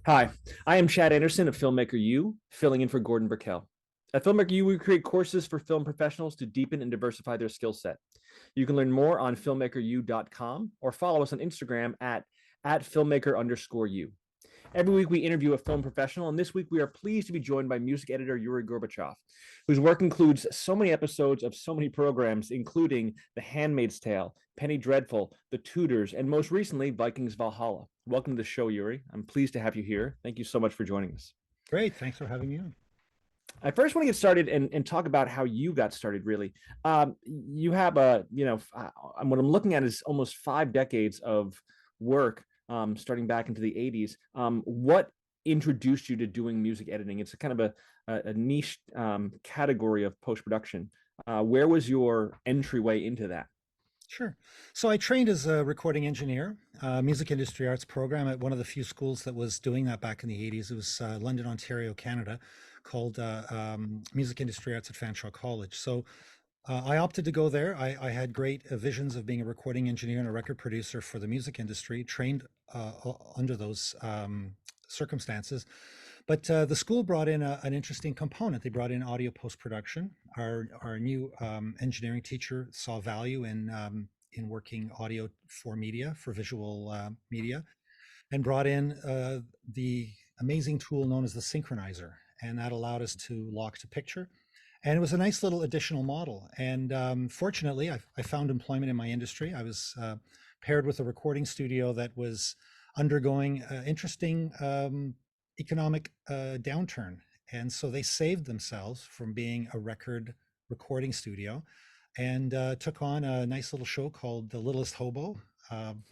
Hi, I am Chad Anderson of Filmmaker U, filling in for Gordon Burkell. At Filmmaker U, we create courses for film professionals to deepen and diversify their skill set. You can learn more on filmmakeru.com or follow us on Instagram at filmmaker_u. Every week, we interview a film professional, and this week, we are pleased to be joined by music editor Yuri Gorbachow, whose work includes so many episodes of so many programs, including The Handmaid's Tale, Penny Dreadful, The Tudors, and most recently, Vikings Valhalla. Welcome to the show, Yuri. I'm pleased to have you here. Thank you so much for joining us. Great. Thanks for having me on. I first want to get started and talk about how you got started, really. You have what I'm looking at is almost 5 decades of work, starting back into the 80s. What introduced you to doing music editing? It's a kind of a niche category of post-production. Where was your entryway into that? Sure. So I trained as a recording engineer, music industry arts program at one of the few schools that was doing that back in the 80s. It was London, Ontario, Canada, called Music Industry Arts at Fanshawe College. So I opted to go there. I had great visions of being a recording engineer and a record producer for the music industry, trained under those circumstances. But the school brought in an interesting component. They brought in audio post-production. Our new engineering teacher saw value in working audio for media, for visual media, and brought in the amazing tool known as the synchronizer. And that allowed us to lock to picture. And it was a nice little additional model. And fortunately, I found employment in my industry. I was paired with a recording studio that was undergoing interesting economic downturn. And so they saved themselves from being a record recording studio and took on a nice little show called The Littlest Hobo, and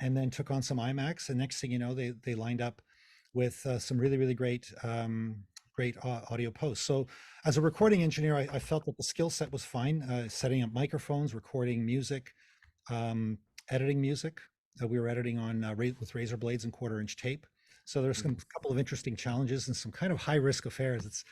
then took on some IMAX. And next thing you know, they lined up with some really, really great audio posts. So as a recording engineer, I felt that the skill set was fine, setting up microphones, recording music, editing music. We were editing on with razor blades and quarter-inch tape. So there's some couple of interesting challenges and some kind of high-risk affairs. It's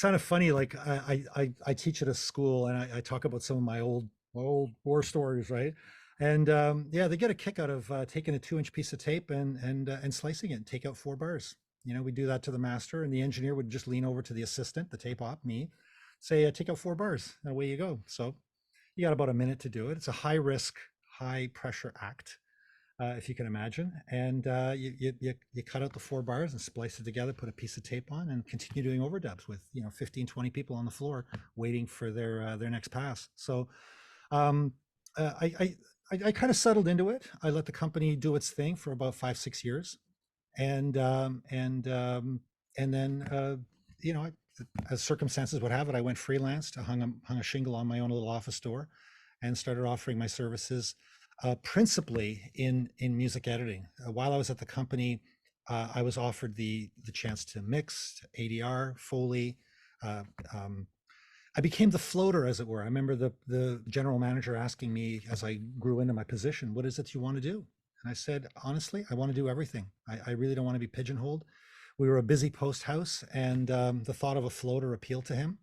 kind of funny. Like I teach at a school and I talk about some of my old war stories, right? And yeah, they get a kick out of taking a 2-inch piece of tape and slicing it and take out 4 bars. We do that to the master, and the engineer would just lean over to the assistant, the tape op, me, say, take out 4 bars, and away you go. So you got about a minute to do it. It's a high risk, high pressure act, if you can imagine. And you cut out the 4 bars and splice it together, put a piece of tape on, and continue doing overdubs with 15, 20 people on the floor waiting for their next pass. So um, I kind of settled into it. I let the company do its thing for about 5, 6 years, and then as circumstances would have it, I went freelance. Hung a shingle on my own little office door, and started offering my services principally in music editing. While I was at the company, I was offered the chance to mix, to ADR, foley. Uh, um, I became the floater, as it were. I remember the general manager asking me as I grew into my position, "What is it you want to do?" And I said, "Honestly, I want to do everything. I really don't want to be pigeonholed." We were a busy post house, and the thought of a floater appealed to him.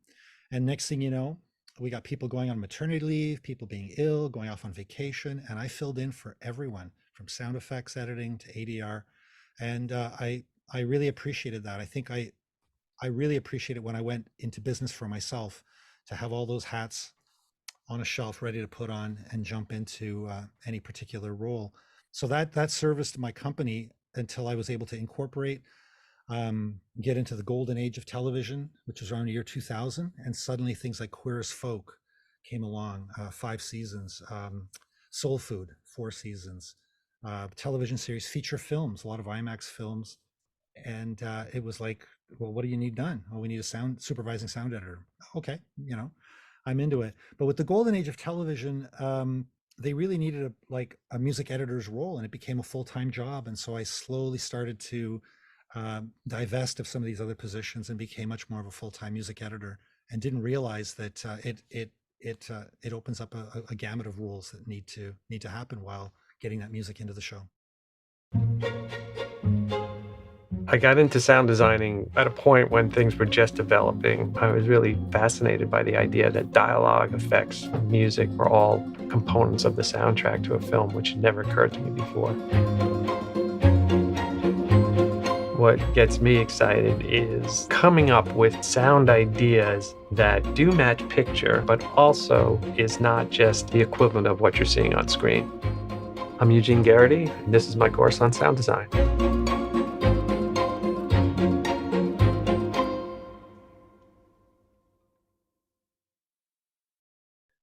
And next thing you know, we got people going on maternity leave, people being ill, going off on vacation, and I filled in for everyone from sound effects editing to ADR. And I really appreciated that. I think I really appreciate it when I went into business for myself to have all those hats on a shelf ready to put on and jump into any particular role. So that serviced my company until I was able to incorporate, get into the golden age of television, which was around the year 2000. And suddenly things like Queer as Folk came along, 5 seasons, Soul Food, 4 seasons, television series, feature films, a lot of IMAX films. And it was like, well, what do you need done? Oh, we need a supervising sound editor. Okay, I'm into it. But with the golden age of television, they really needed a music editor's role, and it became a full-time job. And so I slowly started to divest of some of these other positions and became much more of a full-time music editor, and didn't realize that it opens up a gamut of rules that need to happen while getting that music into the show. I got into sound designing at a point when things were just developing. I was really fascinated by the idea that dialogue, effects, and music were all components of the soundtrack to a film, which had never occurred to me before. what gets me excited is coming up with sound ideas that do match picture, but also is not just the equivalent of what you're seeing on screen. I'm Eugene Garrity, and this is my course on sound design.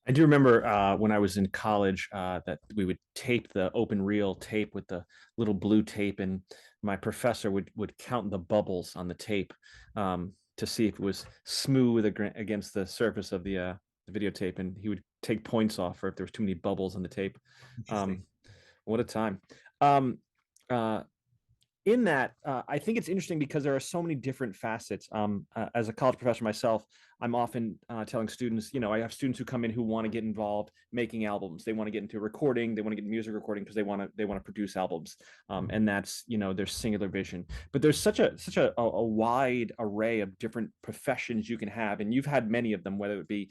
I do remember when I was in college that we would tape the open reel tape with the little blue tape, and my professor would count the bubbles on the tape to see if it was smooth against the surface of the videotape, and he would take points off for if there was too many bubbles on the tape. What a time. In that, I think it's interesting because there are so many different facets. As a college professor myself, I'm often telling students, I have students who come in who want to get involved making albums. They want to get into recording. They want to get music recording because they want to produce albums, and that's their singular vision. But there's such a wide array of different professions you can have, and you've had many of them, whether it be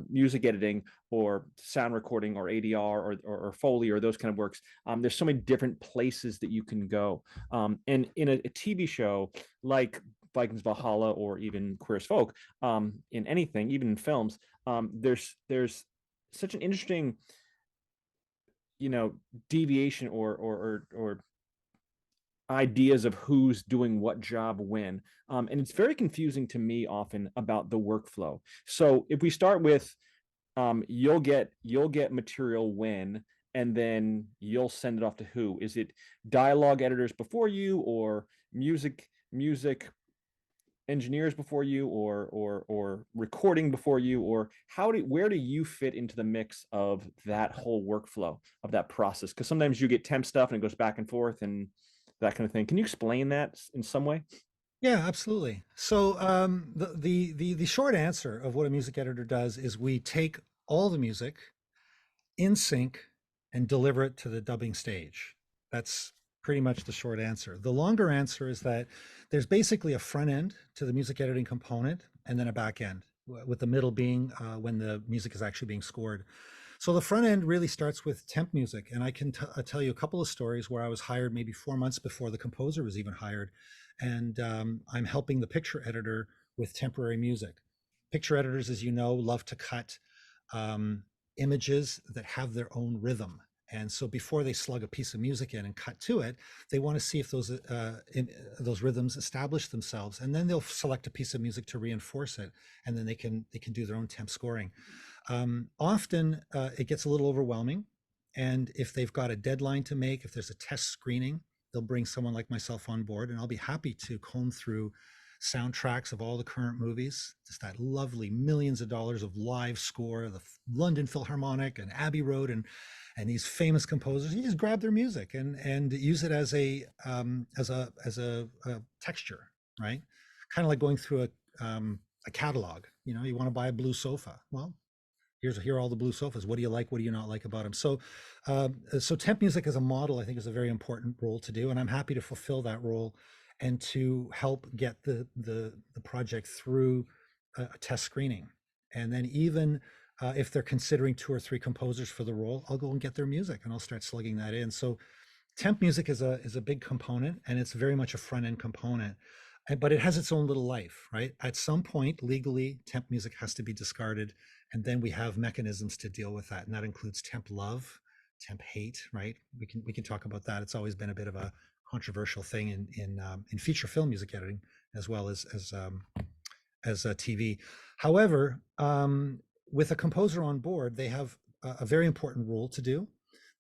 music editing or sound recording or ADR or Foley or those kind of works. There's so many different places that you can go. And in a TV show like Vikings Valhalla or even Queer as Folk, in anything, even in films, there's such an interesting, deviation or ideas of who's doing what job when. And it's very confusing to me often about the workflow. So if we start with you'll get material when, and then you'll send it off to who? Is it dialogue editors before you, or music engineers before you, or recording before you, or where do you fit into the mix of that whole workflow of that process? Because sometimes you get temp stuff and it goes back and forth and that kind of thing. Can you explain that in some way? Yeah, absolutely. So the short answer of what a music editor does is we take all the music in sync and deliver it to the dubbing stage. That's pretty much the short answer. The longer answer is that there's basically a front end to the music editing component and then a back end, with the middle being when the music is actually being scored. So the front end really starts with temp music, and I can tell you a couple of stories where I was hired maybe 4 months before the composer was even hired, and I'm helping the picture editor with temporary music. Picture editors, as you know, love to cut images that have their own rhythm. And so before they slug a piece of music in and cut to it, they want to see if those rhythms establish themselves, and then they'll select a piece of music to reinforce it, and then they can do their own temp scoring. Often it gets a little overwhelming, and if they've got a deadline to make, if there's a test screening, they'll bring someone like myself on board, and I'll be happy to comb through soundtracks of all the current movies, just that lovely millions of dollars of live score, the London Philharmonic and Abbey Road, and these famous composers. You just grab their music and use it as a texture, right? Kind of like going through a catalog. You want to buy a blue sofa. Well, here are all the blue sofas. What do you like? What do you not like about them? So temp music as a model, I think, is a very important role to do, and I'm happy to fulfill that role and to help get the project through a test screening. And then even if they're considering 2 or 3 composers for the role, I'll go and get their music and I'll start slugging that in. So temp music is a big component, and it's very much a front end component, but it has its own little life, right? At some point, legally, temp music has to be discarded, and then we have mechanisms to deal with that, and that includes temp love, temp hate, right? We can talk about that. It's always been a bit of a controversial thing in feature film music editing as well as TV. However, with a composer on board, they have a very important role to do.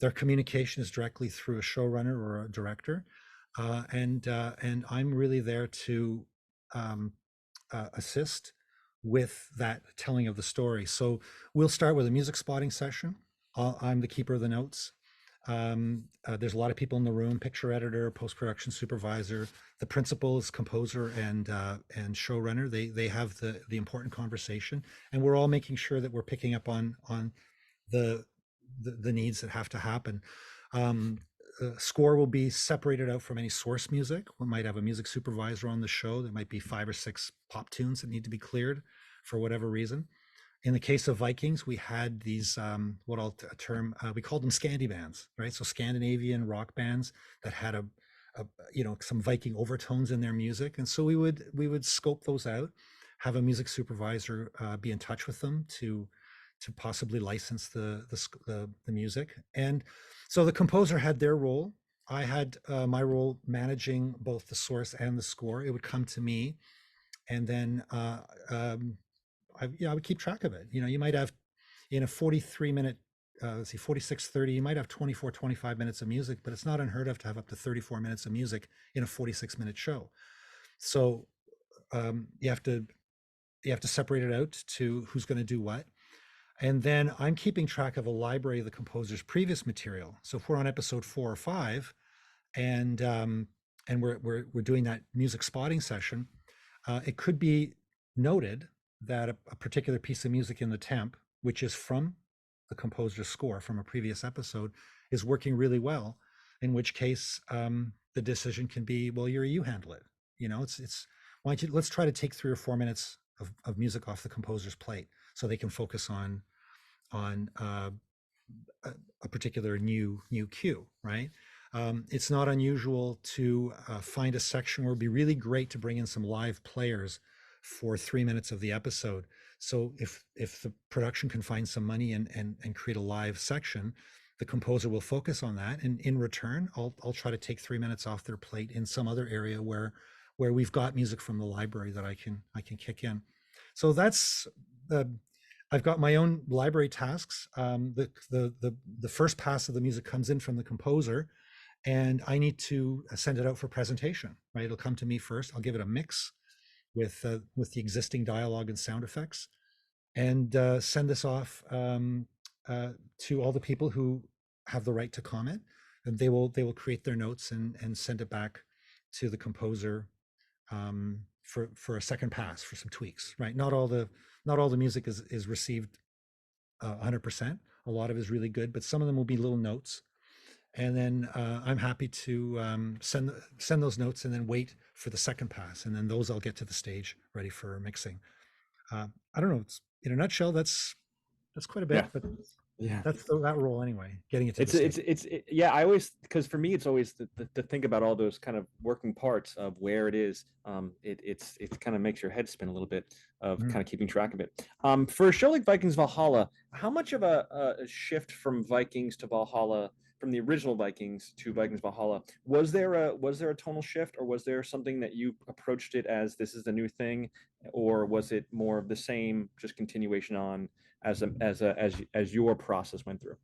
Their communication is directly through a showrunner or a director, and I'm really there to assist with that telling of the story. So we'll start with a music spotting session. I'm the keeper of the notes. There's a lot of people in the room: picture editor, post-production supervisor, the principal is composer and showrunner. They have the important conversation, and we're all making sure that we're picking up on the needs that have to happen. Score will be separated out from any source music. We might have a music supervisor on the show. There might be 5 or 6 pop tunes that need to be cleared for whatever reason. In the case of Vikings, we had these, we called them Scandi bands, right? So Scandinavian rock bands that had some Viking overtones in their music, and so we would scope those out, have a music supervisor be in touch with them to possibly license the music. And so the composer had their role. I had my role managing both the source and the score. It would come to me, and then I would keep track of it. You might have in a 43-minute, let's see, 46:30, you might have 24, 25 minutes of music, but it's not unheard of to have up to 34 minutes of music in a 46-minute show. So you have to separate it out to who's going to do what. And then I'm keeping track of a library of the composer's previous material. So if we're on episode 4 or 5, and we're doing that music spotting session, it could be noted that a particular piece of music in the temp, which is from the composer's score from a previous episode, is working really well. In which case, the decision can be, well, you handle it. It's why don't you, let's try to take 3 or 4 minutes of music off the composer's plate so they can focus on a particular new cue, right? It's not unusual to find a section where it'd be really great to bring in some live players for 3 minutes of the episode. So if the production can find some money and create a live section, the composer will focus on that, and in return, I'll try to take 3 minutes off their plate in some other area where we've got music from the library that I can kick in. So that's I've got my own library tasks. The first pass of the music comes in from the composer, and I need to send it out for presentation. Right, it'll come to me first. I'll give it a mix with the existing dialogue and sound effects, and send this off to all the people who have the right to comment, and they will create their notes and send it back to the composer for a second pass for some tweaks. Right, not all the music is received 100%. A lot of it is really good, but some of them will be little notes. And then I'm happy to send those notes and then wait for the second pass, and then those I'll get to the stage ready for mixing. I don't know. It's, in a nutshell, that's quite a bit, but Yeah. that's that role anyway. Getting it to the stage. Yeah. I always, because for me, it's always to think about all those kind of working parts of where it is. It kind of makes your head spin a little bit of kind of keeping track of it. For a show like Vikings Valhalla, how much of a shift from Vikings to Valhalla, from the original Vikings to Vikings Valhalla, was there a tonal shift, or was there something that you approached it as this is the new thing, or was it more of the same, just continuation on as your process went through?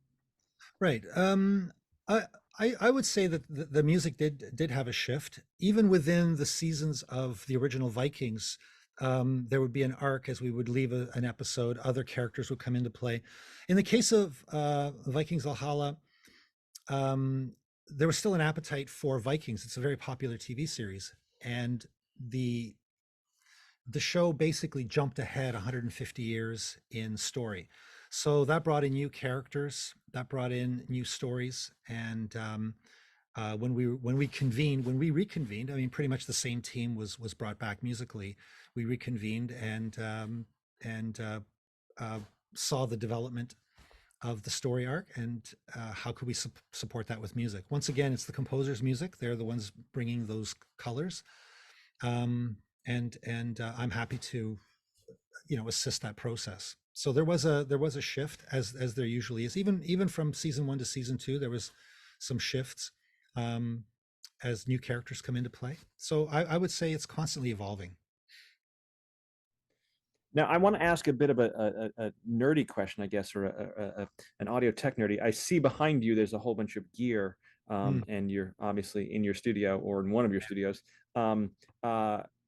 Right. I would say that the music did have a shift, even within the seasons of the original Vikings. There would be an arc as we would leave an episode. Other characters would come into play. In the case of Vikings Valhalla, there was still an appetite for Vikings. It's a very popular TV series, and the show basically jumped ahead 150 years in story. So that brought in new characters, that brought in new stories, and when we reconvened, I mean, pretty much the same team was brought back musically. We reconvened and saw the development of the story arc, and how could we support that with music? Once again, it's the composer's music. They're the ones bringing those colors, and I'm happy to assist that process. So there was a shift, as there usually is. Even from season 1 to season 2, there was some shifts as new characters come into play. So I would say it's constantly evolving. Now, I want to ask a bit of a nerdy question, I guess, or an audio tech nerdy. I see behind you there's a whole bunch of gear, and you're obviously in your studio or in one of your studios.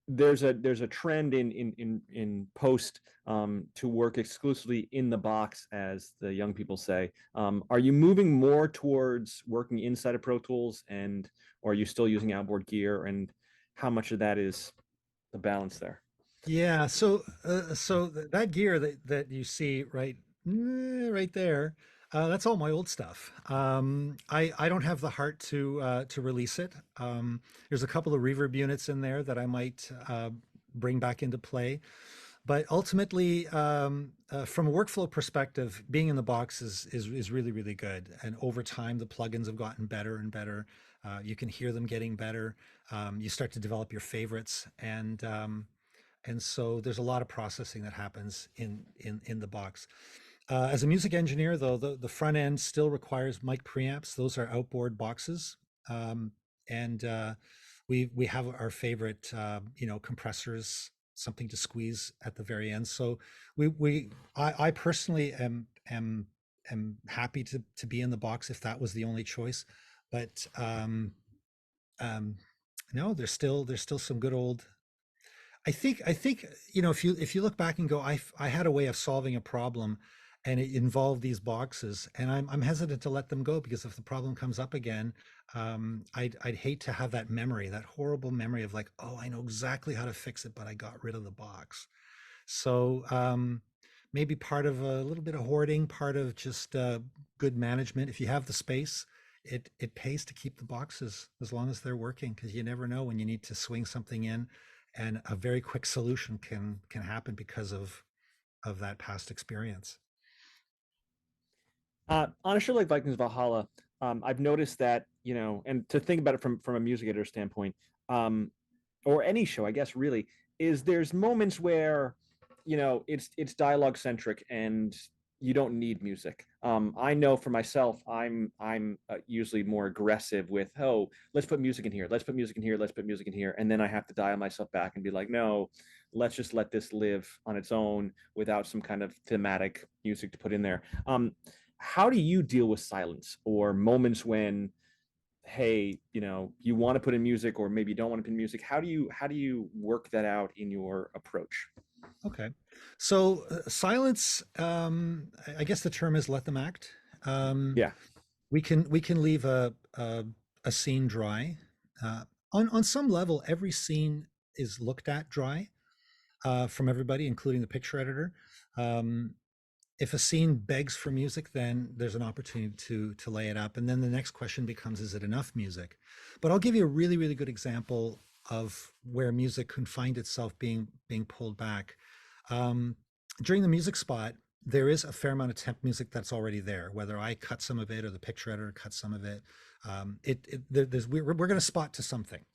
There's a trend in post to work exclusively in the box, as the young people say. Are you moving more towards working inside of Pro Tools, or are you still using outboard gear, and how much of that is the balance there? Yeah, so that gear that you see right there, that's all my old stuff. I don't have the heart to release it. There's a couple of reverb units in there that I might bring back into play, but ultimately, from a workflow perspective, being in the box is really, really good. And over time, the plugins have gotten better and better. You can hear them getting better. You start to develop your favorites, and so there's a lot of processing that happens in the box. As a music engineer, though, the front end still requires mic preamps. Those are outboard boxes, and we have our favorite, compressors, something to squeeze at the very end. So I personally am happy to be in the box if that was the only choice, but um, no, there's still some good old. I think if you look back and go, I had a way of solving a problem, and it involved these boxes, and I'm hesitant to let them go, because if the problem comes up again, I'd hate to have that memory, that horrible memory of like, oh, I know exactly how to fix it, but I got rid of the box. So maybe part of a little bit of hoarding, part of just good management. If you have the space, it pays to keep the boxes as long as they're working, because you never know when you need to swing something in, and a very quick solution can happen because of that past experience. On a show like Vikings Valhalla, I've noticed that, and to think about it from a music editor standpoint, um, or any show, I guess, really, is there's moments where, it's dialogue centric and you don't need music. I know for myself, I'm usually more aggressive with, oh, let's put music in here, let's put music in here, let's put music in here, and then I have to dial myself back and be like, no, let's just let this live on its own without some kind of thematic music to put in there. How do you deal with silence or moments when, hey, you want to put in music, or maybe you don't want to put in music? How do you work that out in your approach? Okay. So silence, I guess the term is let them act. Yeah. We can leave a scene dry. On some level, every scene is looked at dry from everybody, including the picture editor. Um, if a scene begs for music, then there's an opportunity to lay it up, and then the next question becomes, is it enough music? But I'll give you a really, really good example of where music can find itself being pulled back. um, During the music spot, there is a fair amount of temp music that's already there, whether I cut some of it or the picture editor cuts some of it. We're going to spot to something,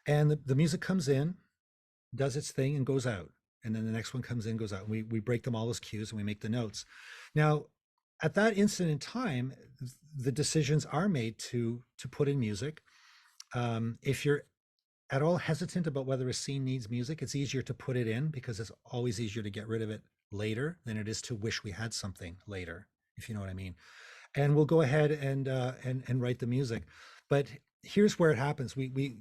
and the music comes in, does its thing, and goes out. And then the next one comes in, goes out. We break them all as cues, and we make the notes. Now, at that instant in time, the decisions are made to put in music. If you're at all hesitant about whether a scene needs music, it's easier to put it in, because it's always easier to get rid of it later than it is to wish we had something later, if you know what I mean. And we'll go ahead and write the music. But here's where it happens. We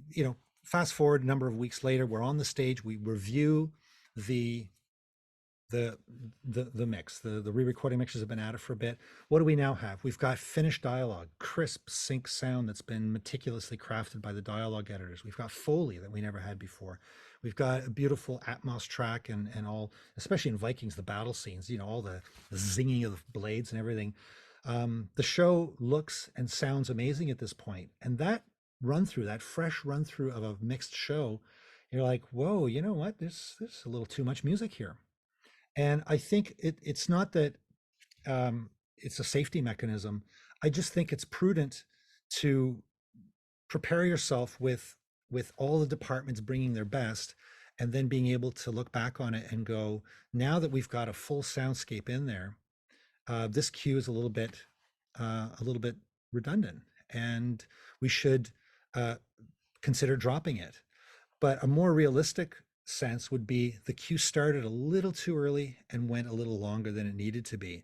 fast forward a number of weeks later, we're on the stage, we review the the the mix. The re-recording mixes have been at it for a bit. What do we now have? We've got finished dialogue, crisp sync sound that's been meticulously crafted by the dialogue editors. We've got foley that we never had before. We've got a beautiful Atmos track, and all, especially in Vikings, the battle scenes, all the zinging of the blades and everything. The show looks and sounds amazing at this point. And that that fresh run through of a mixed show, you're like, whoa, you know what? There's a little too much music here. And I think it's not that it's a safety mechanism. I just think it's prudent to prepare yourself with all the departments bringing their best, and then being able to look back on it and go, now that we've got a full soundscape in there, this cue is a little bit redundant, and we should consider dropping it. But a more realistic sense would be the cue started a little too early and went a little longer than it needed to be.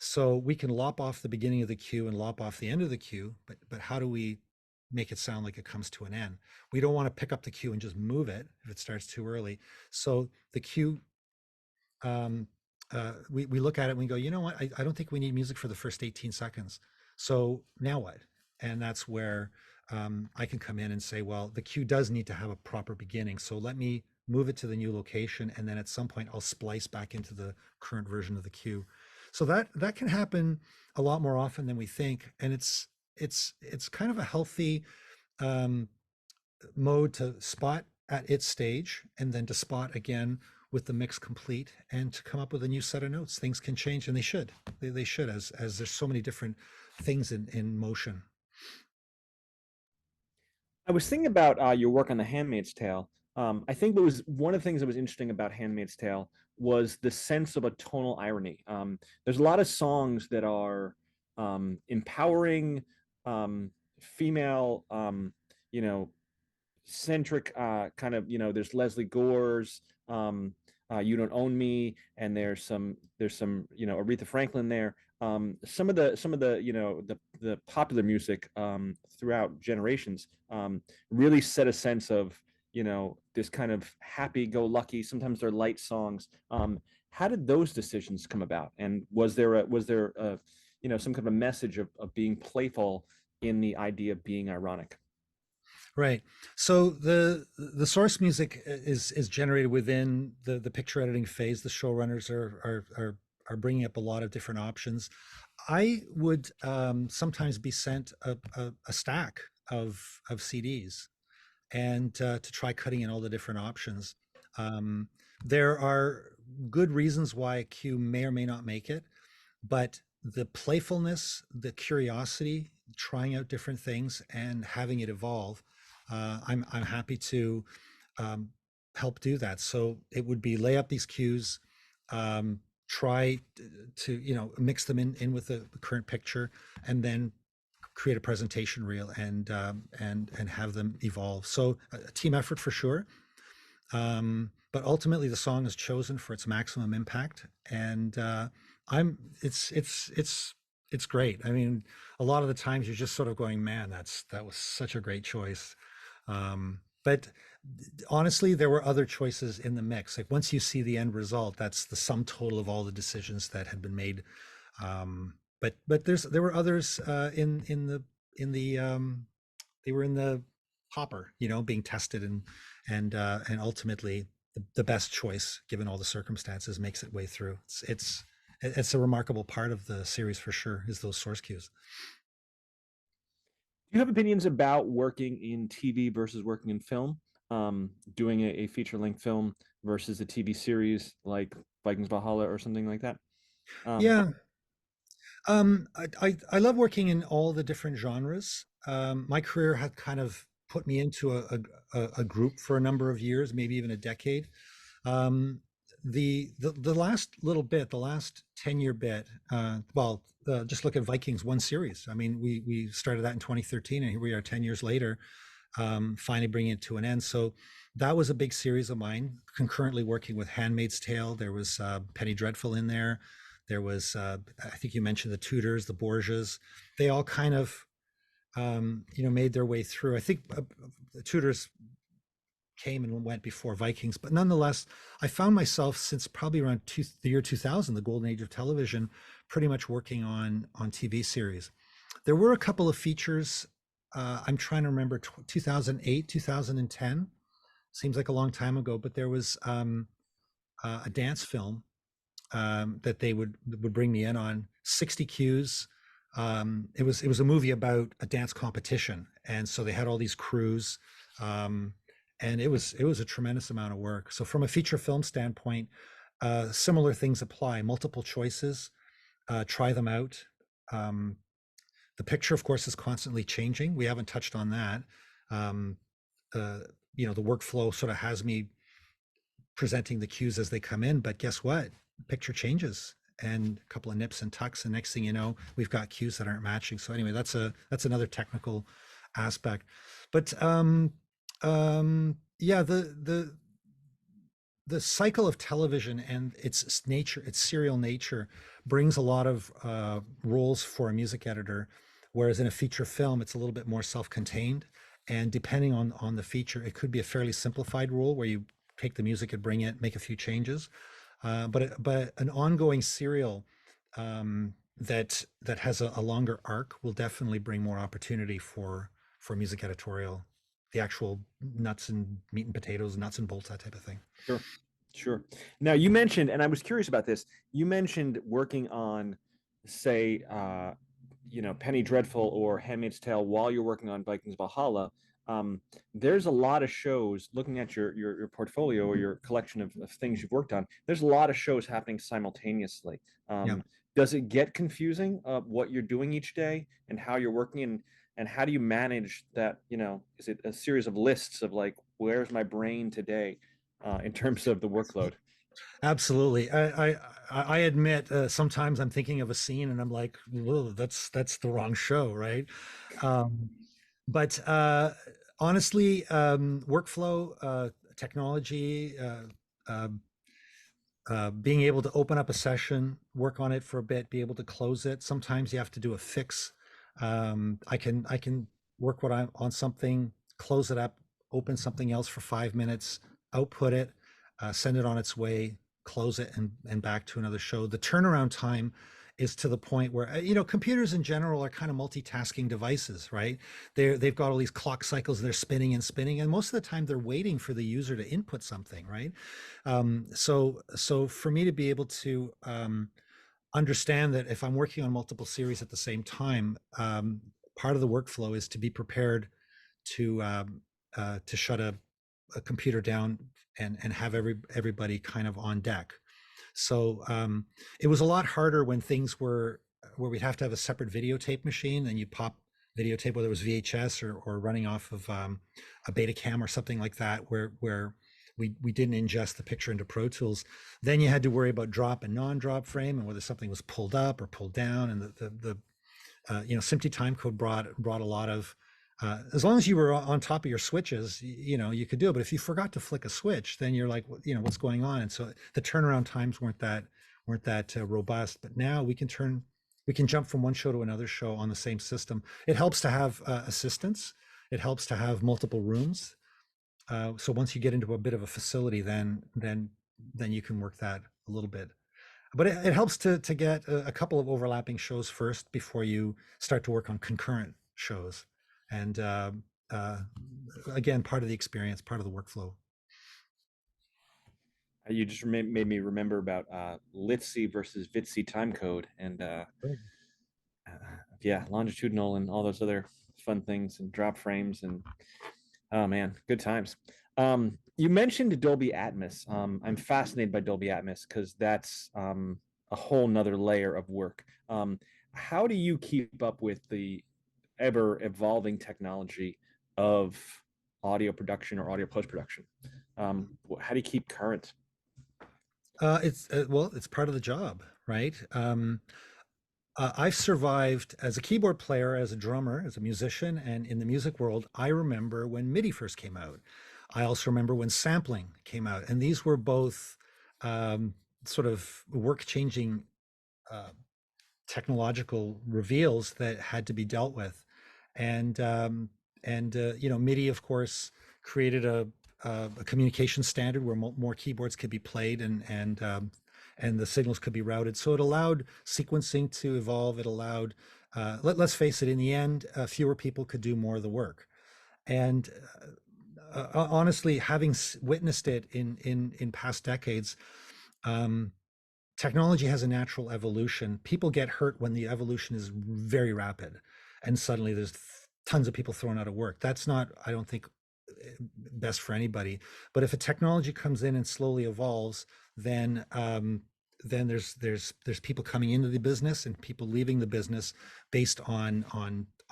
So we can lop off the beginning of the cue and lop off the end of the cue, but how do we make it sound like it comes to an end? We don't want to pick up the cue and just move it if it starts too early. So the cue, we look at it and we go, you know what? I don't think we need music for the first 18 seconds. So now what? And that's where I can come in and say, well, the cue does need to have a proper beginning. So let me move it to the new location, and then at some point I'll splice back into the current version of the cue. So that can happen a lot more often than we think, and it's kind of a healthy mode to spot at its stage, and then to spot again with the mix complete and to come up with a new set of notes. Things can change, and they should. They should, as there's so many different things in motion. I was thinking about your work on The Handmaid's Tale. I think what was one of the things that was interesting about Handmaid's Tale was the sense of a tonal irony. There's a lot of songs that are empowering, female, you know, centric kind of, there's Leslie Gore's You Don't Own Me, and there's some Aretha Franklin there. Some of the the popular music throughout generations really set a sense of this kind of happy-go-lucky. Sometimes they're light songs. How did those decisions come about? And was there a some kind of a message of being playful in the idea of being ironic? Right. So the source music is generated within the picture editing phase. The showrunners are bringing up a lot of different options. I would sometimes be sent a stack of CDs and to try cutting in all the different options. Um, there are good reasons why a cue may or may not make it, but the playfulness, the curiosity, trying out different things and having it evolve, I'm happy to um, help do that. So it would be lay up these cues, try to mix them in with the current picture, and then create a presentation reel and have them evolve. So a team effort for sure. But ultimately, the song is chosen for its maximum impact, and I'm it's great. I mean, a lot of the times you're just sort of going, man, that was such a great choice. But honestly, there were other choices in the mix. Like once you see the end result, that's the sum total of all the decisions that had been made. But there were others they were in the hopper, being tested, and ultimately the best choice given all the circumstances makes its way through. It's a remarkable part of the series for sure, is those source cues. Do you have opinions about working in TV versus working in film? Doing a feature-length film versus a TV series like Vikings Valhalla or something like that? Um, Yeah. I love working in all the different genres. My career had kind of put me into a group for a number of years, maybe even a decade. Um, the last little bit, the last 10-year bit, just look at Vikings one series. I mean, we started that in 2013, and here we are 10 years later, finally bringing it to an end. So that was a big series of mine. Concurrently working with Handmaid's Tale, there was Penny Dreadful in there. There was, I think you mentioned the Tudors, the Borgias. They all kind of, made their way through. I think the Tudors came and went before Vikings, but nonetheless, I found myself since probably around the year 2000, the golden age of television, pretty much working on TV series. There were a couple of features. I'm trying to remember 2008, 2010. Seems like a long time ago, but there was a dance film that they would bring me in on 60 cues. It was a movie about a dance competition, and so they had all these crews, and it was a tremendous amount of work. So from a feature film standpoint, similar things apply. Multiple choices, try them out. The picture, of course, is constantly changing. We haven't touched on that. Um, the workflow sort of has me presenting the cues as they come in, but guess what? Picture changes, and a couple of nips and tucks, and next thing you know, we've got cues that aren't matching. So anyway, that's another technical aspect. But yeah, the cycle of television and its nature, its serial nature, brings a lot of roles for a music editor, whereas in a feature film, it's a little bit more self-contained. And depending on the feature, it could be a fairly simplified role where you take the music and bring it, make a few changes. But an ongoing serial that has a longer arc will definitely bring more opportunity for music editorial, the actual nuts and meat and potatoes, nuts and bolts, that type of thing. Sure, sure. Now you mentioned, and I was curious about this. You mentioned working on, say, Penny Dreadful or Handmaid's Tale while you're working on Vikings Valhalla. There's a lot of shows. Looking at your portfolio or your collection of things you've worked on, there's a lot of shows happening simultaneously. Yeah. Does it get confusing what you're doing each day and how you're working, and how do you manage that? Is it a series of lists of like, where's my brain today in terms of the workload? Absolutely. I admit sometimes I'm thinking of a scene and I'm like, whoa, that's the wrong show, right? Um, but honestly, workflow, technology, uh, being able to open up a session, work on it for a bit, be able to close it. Sometimes you have to do a fix. I can work on something, close it up, open something else for 5 minutes, output it, send it on its way, close it, and back to another show. The turnaround time is to the point where computers in general are kind of multitasking devices, right? They've got all these clock cycles, they're spinning and spinning, and most of the time they're waiting for the user to input something, right? So for me to be able to understand that if I'm working on multiple series at the same time, part of the workflow is to be prepared to shut a computer down and have everybody kind of on deck. So it was a lot harder when things were where we'd have to have a separate videotape machine, and you pop videotape, whether it was VHS or running off of a Betacam or something like that, where we didn't ingest the picture into Pro Tools. Then you had to worry about drop and non-drop frame and whether something was pulled up or pulled down. And the SMPTE timecode brought a lot of as long as you were on top of your switches, you could do it. But if you forgot to flick a switch, then you're like, what's going on? And so the turnaround times weren't that robust. But now we can jump from one show to another show on the same system. It helps to have assistants. It helps to have multiple rooms. So once you get into a bit of a facility, then you can work that a little bit. But it helps to get a couple of overlapping shows first before you start to work on concurrent shows. And again, part of the experience, part of the workflow. You just made me remember about Litzy versus Vitsy timecode, and yeah, longitudinal and all those other fun things, and drop frames, and oh man, good times. You mentioned Dolby Atmos. I'm fascinated by Dolby Atmos because that's a whole nother layer of work. How do you keep up with the ever evolving technology of audio production or audio post production? How do you keep current? It's part of the job, right? I've survived as a keyboard player, as a drummer, as a musician, and in the music world. I remember when MIDI first came out. I also remember when sampling came out, and these were both sort of work-changing technological reveals that had to be dealt with. And MIDI, of course, created a communication standard where more keyboards could be played and the signals could be routed. So it allowed sequencing to evolve. It allowed, let's face it, in the end, fewer people could do more of the work. And honestly, having witnessed it in past decades, technology has a natural evolution. People get hurt when the evolution is very rapid, and suddenly there's tons of people thrown out of work. That's not, I don't think, best for anybody. But if a technology comes in and slowly evolves, then there's people coming into the business and people leaving the business based on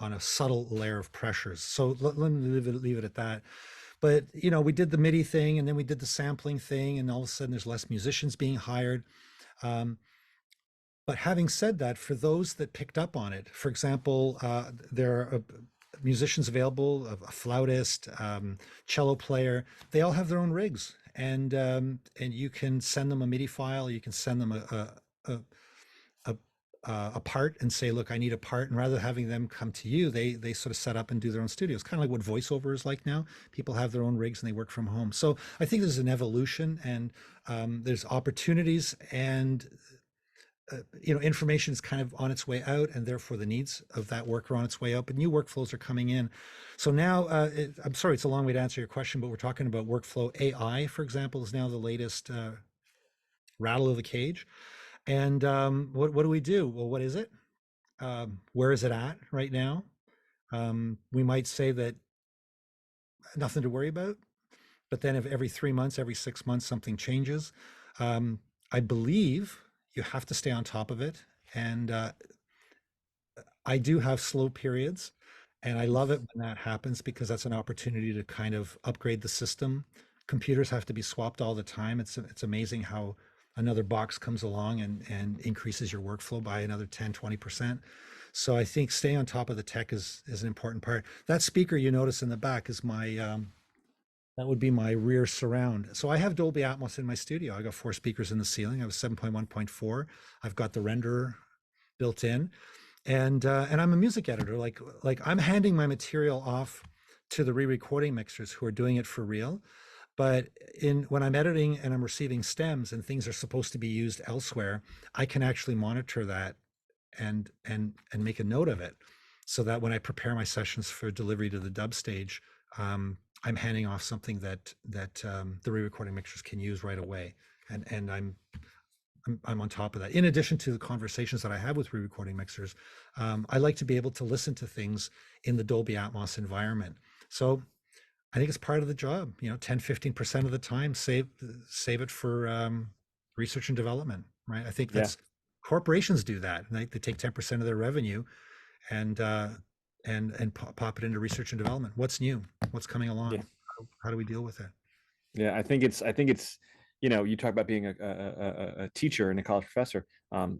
a subtle layer of pressures. So let me leave it at that. But we did the MIDI thing, and then we did the sampling thing, and all of a sudden there's less musicians being hired. But having said that, for those that picked up on it, for example, there are musicians available, a flautist, cello player. They all have their own rigs, and you can send them a MIDI file. You can send them a part and say, look, I need a part. And rather than having them come to you, they sort of set up and do their own studios, kind of like what voiceover is like now. People have their own rigs and they work from home. So I think there's an evolution, and there's opportunities, and information is kind of on its way out, and therefore the needs of that work are on its way up, but new workflows are coming in. So now, I'm sorry, it's a long way to answer your question, but we're talking about workflow. AI, for example, is now the latest rattle of the cage. And what do we do? Well, what is it? Where is it at right now? We might say that nothing to worry about. But then if every 3 months, every 6 months, something changes, I believe you have to stay on top of it. And I do have slow periods, and I love it when that happens because that's an opportunity to kind of upgrade the system. Computers have to be swapped all the time. It's amazing how another box comes along and increases your workflow by another 10, 20%. So I think staying on top of the tech is an important part. That speaker you notice in the back is my that would be my rear surround. So I have Dolby Atmos in my studio. I got 4 speakers in the ceiling. I have 7.1.4. I've got the renderer built in, and I'm a music editor. Like I'm handing my material off to the re-recording mixers who are doing it for real. But when I'm editing and I'm receiving stems and things are supposed to be used elsewhere, I can actually monitor that and make a note of it, so that when I prepare my sessions for delivery to the dub stage, I'm handing off something that the re-recording mixers can use right away, and I'm on top of that. In addition to the conversations that I have with re-recording mixers, I like to be able to listen to things in the Dolby Atmos environment. So I think it's part of the job. 10-15% of the time, save it for research and development, right? I think Yeah. that's corporations do that. They take 10% of their revenue and pop it into research and development. What's new? What's coming along? Yeah. How do we deal with it? Yeah, I think it's you talk about being a teacher and a college professor.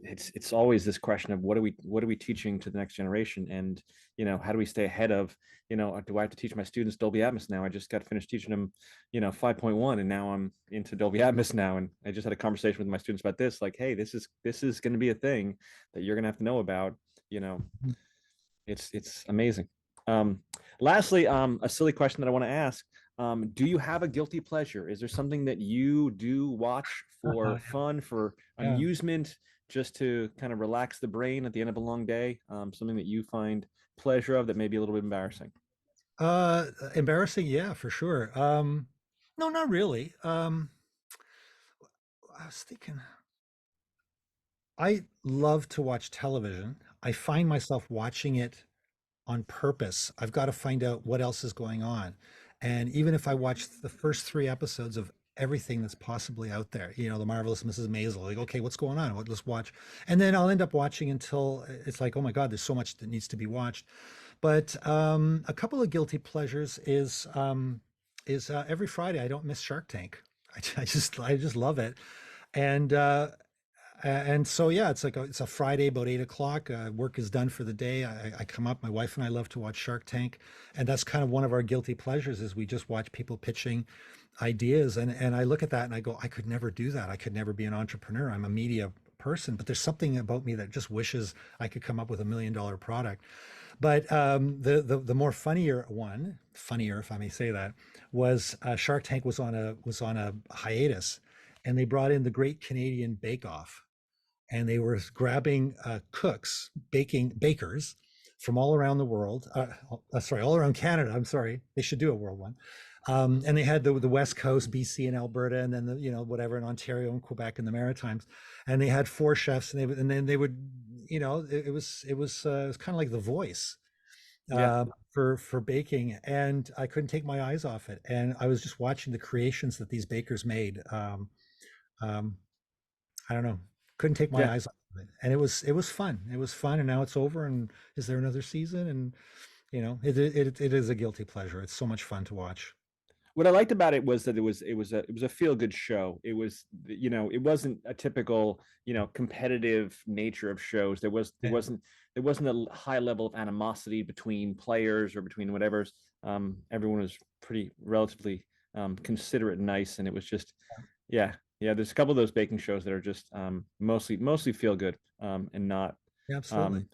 It's always this question of what are we teaching to the next generation, and how do we stay ahead of, do I have to teach my students Dolby Atmos now? I just got finished teaching them 5.1, and now I'm into Dolby Atmos now, and I just had a conversation with my students about this, like, hey, this is going to be a thing that you're going to have to know about. It's amazing. Lastly, a silly question that I want to ask. Do you have a guilty pleasure? Is there something that you do watch for fun, for Yeah. amusement, just to kind of relax the brain at the end of a long day? Something that you find pleasure of that may be a little bit embarrassing? Embarrassing, yeah, for sure. No, not really. I was thinking, I love to watch television. I find myself watching it on purpose. I've got to find out what else is going on. And even if I watch the first 3 episodes of everything that's possibly out there, The Marvelous Mrs. Maisel, like, okay, what's going on? Let's watch. And then I'll end up watching until it's like, oh my God, there's so much that needs to be watched. But a couple of guilty pleasures is every Friday I don't miss Shark Tank. I just love it. And so yeah, it's a Friday about 8 o'clock. Work is done for the day. I come up. My wife and I love to watch Shark Tank, and that's kind of one of our guilty pleasures. Is we just watch people pitching ideas, and I look at that and I go, I could never do that. I could never be an entrepreneur. I'm a media person, but there's something about me that just wishes I could come up with $1 million product. But the more funnier if I may say that, was Shark Tank was on a hiatus, and they brought in the Great Canadian Bake Off, and they were grabbing bakers from all around the world. Sorry, all around Canada. I'm sorry, they should do a world one. And they had the West Coast, BC and Alberta, and then whatever in Ontario and Quebec and the Maritimes. And they had 4 chefs, and then they would, it was kind of like The Voice. Yeah. For baking, and I couldn't take my eyes off it. And I was just watching the creations that these bakers made. I don't know, couldn't take my eyes off of it, and it was fun. It was fun, and now it's over. And is there another season? And it is a guilty pleasure. It's so much fun to watch. What I liked about it was that it was a feel good show. It was, it wasn't a typical, competitive nature of shows. There wasn't a high level of animosity between players or between whatever's. Everyone was pretty relatively considerate and nice, and it was just, yeah. There's a couple of those baking shows that are just mostly feel good and not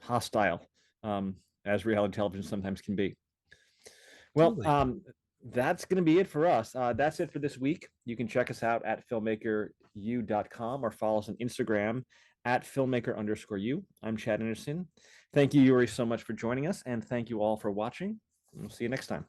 hostile, as reality television sometimes can be. Well, that's going to be it for us. That's it for this week. You can check us out at filmmakeru.com or follow us on Instagram at filmmaker_u. I'm Chad Anderson. Thank you, Yuri, so much for joining us, and thank you all for watching. We'll see you next time.